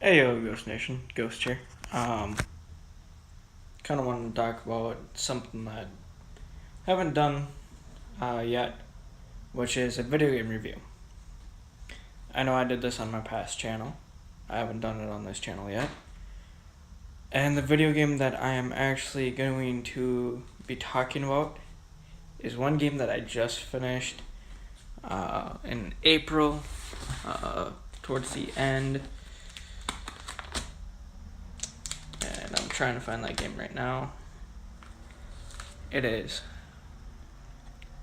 Hey yo, Ghost Nation, Ghost here. Kind of wanted to talk about something that I haven't done yet, which is a video game review. I know I did this on my past channel. I haven't done it on this channel yet. And the video game that I am actually going to be talking about is one game that I just finished in April, towards the end. And I'm trying to find that game right now. It is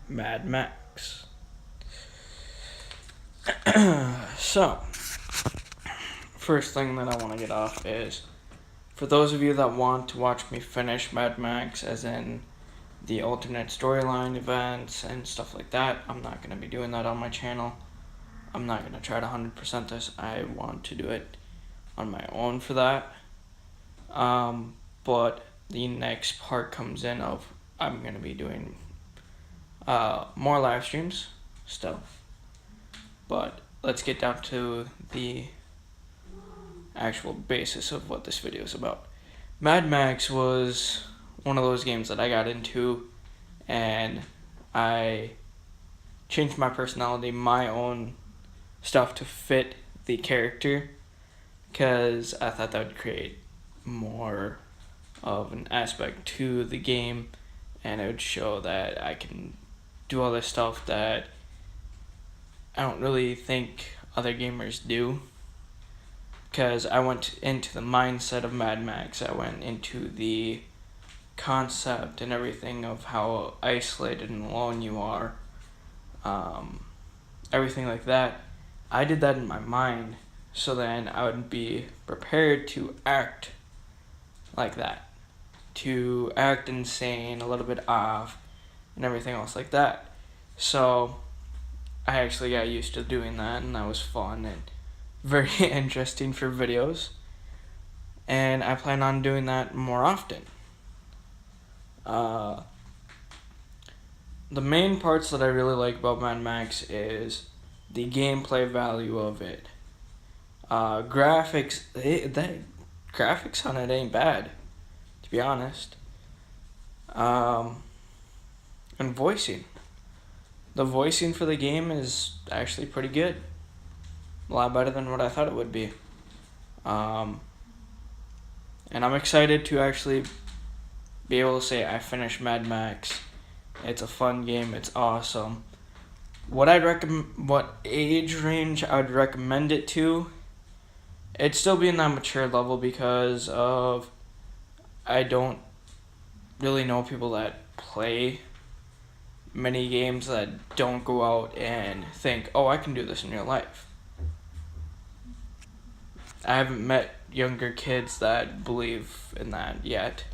Mad Max. So, first thing that I want to get off is, for those of you that want to watch me finish Mad Max, as in the alternate storyline events and stuff like that, I'm not going to be doing that on my channel. I'm not going to try to 100% this. I want to do it on my own for that. But the next part comes in of I'm going to be doing more live streams still. But let's get down to the actual basis of what this video is about. Mad Max was one of those games that I got into, and I changed my personality, my own stuff to fit the character, because I thought that would create more of an aspect to the game, and it would show that I can do all this stuff that I don't really think other gamers do, because I went into the mindset of Mad Max. I went into the concept and everything of how isolated and alone you are, everything like that. I did that in my mind, so then I would be prepared to act like that, to act insane, a little bit off, and everything else like that. So I actually got used to doing that, and that was fun and very interesting for videos. And I plan on doing that more often. The main parts that I really like about Mad Max is the gameplay value of it. Graphics on it ain't bad, to be honest. And voicing. The voicing for the game is actually pretty good. A lot better than what I thought it would be. And I'm excited to actually be able to say I finished Mad Max. It's a fun game. It's awesome. What age range I would recommend it to? It'd still be in that mature level, because of I don't really know people that play many games that don't go out and think, oh, I can do this in real life. I haven't met younger kids that believe in that yet.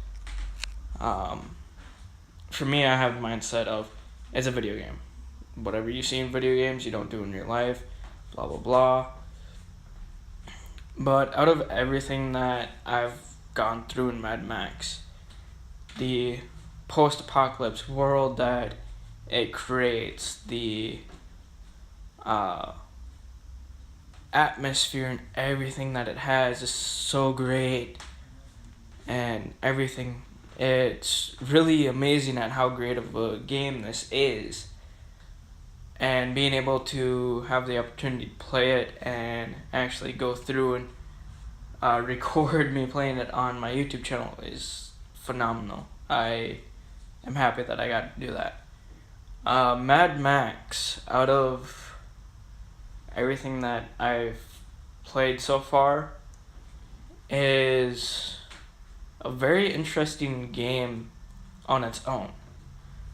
For me, I have the mindset of it's a video game. Whatever you see in video games, you don't do in real life, blah, blah, blah. But out of everything that I've gone through in Mad Max, the post-apocalypse world that it creates, the atmosphere and everything that it has is so great, and everything. It's really amazing at how great of a game this is, and being able to have the opportunity to play it and actually go through and record me playing it on my YouTube channel is phenomenal. I am happy that I got to do that. Mad Max, out of everything that I've played so far, is a very interesting game on its own.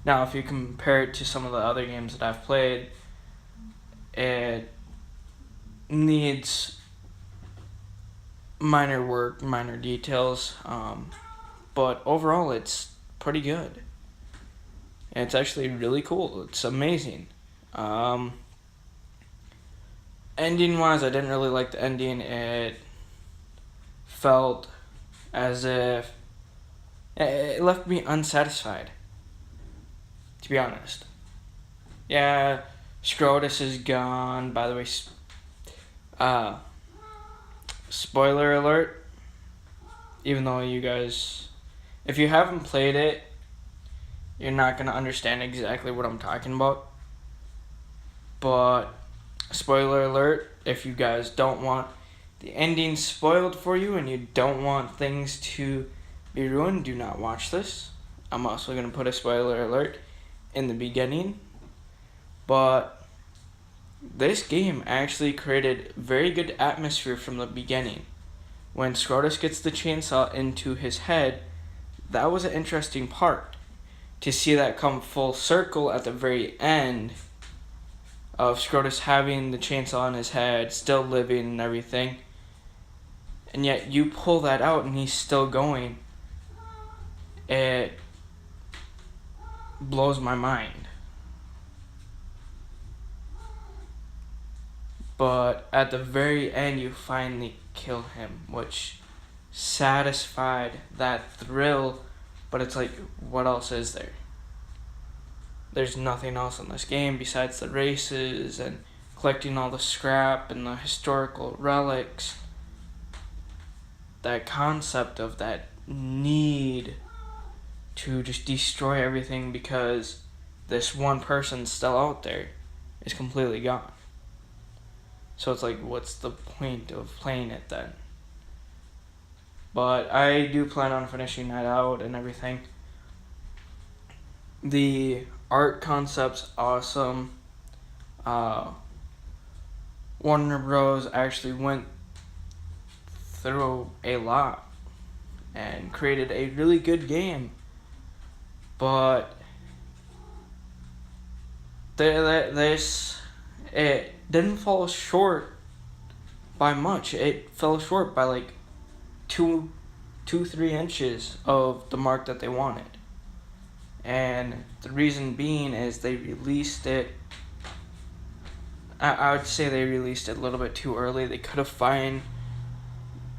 Now, if you compare it to some of the other games that I've played, it needs minor work, minor details, but overall it's pretty good. And it's actually really cool. It's amazing. Ending-wise, I didn't really like the ending. It felt as if it left me unsatisfied, to be honest. Yeah, Scrotus is gone. By the way, spoiler alert, even though you guys, if you haven't played it, you're not going to understand exactly what I'm talking about. But spoiler alert, if you guys don't want the ending spoiled for you and you don't want things to be ruined, do not watch this. I'm also going to put a spoiler alert in the beginning. But this game actually created very good atmosphere from the beginning. When Scrotus gets the chainsaw into his head, that was an interesting part. To see that come full circle at the very end of Scrotus having the chainsaw in his head, still living and everything, and yet you pull that out and he's still going, it blows my mind. But at the very end you finally kill him, which satisfied that thrill. But it's like, what else is there? There's nothing else in this game besides the races and collecting all the scrap and the historical relics. That concept of that need to just destroy everything because this one person's still out there is completely gone. So it's like, what's the point of playing it then? But I do plan on finishing that out and everything. The art concept's awesome. Warner Bros. Actually went through a lot and created a really good game. But it didn't fall short by much. It fell short by like 3 inches of the mark that they wanted. And the reason being is they released it, I would say they released it a little bit too early. They could have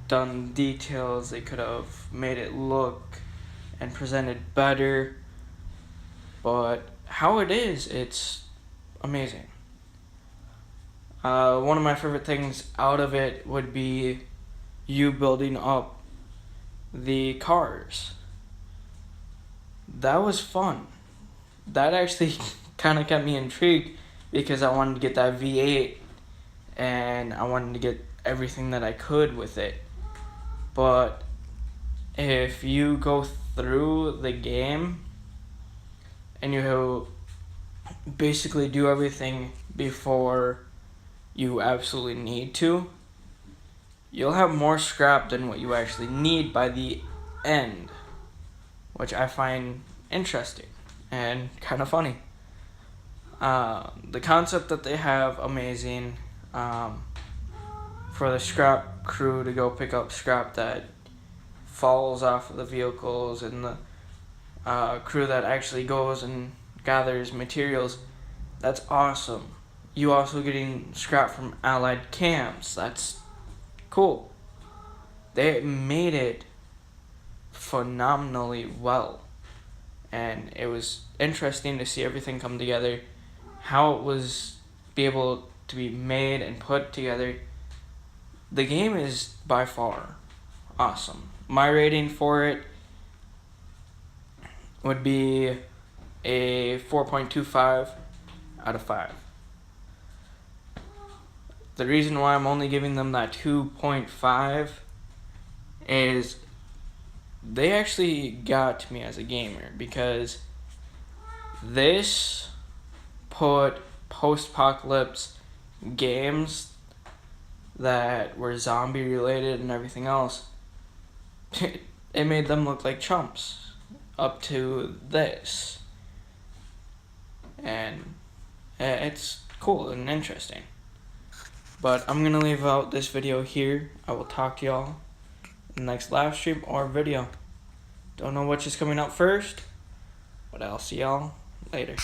done details, they could have made it look and presented better. But how it is, it's amazing. One of my favorite things out of it would be you building up the cars. That was fun. That actually kind of kept me intrigued because I wanted to get that V8 and I wanted to get everything that I could with it. But if you go through the game and you basically do everything before you absolutely need to, you'll have more scrap than what you actually need by the end, which I find interesting and kind of funny. The concept that they have, amazing. For the scrap crew to go pick up scrap that falls off of the vehicles, and the crew that actually goes and gathers materials, that's awesome. You also getting scrap from allied camps, that's cool. They made it phenomenally well, and it was interesting to see everything come together, how it was be able to be made and put together. The game is by far awesome. My rating for it would be a 4.25 out of 5. The reason why I'm only giving them that 2.5 is they actually got me as a gamer, because this put post-apocalypse games that were zombie related and everything else, it made them look like chumps up to this. And it's cool and interesting. But I'm going to leave out this video here. I will talk to y'all in the next live stream or video. Don't know which is coming out first, but I'll see y'all later.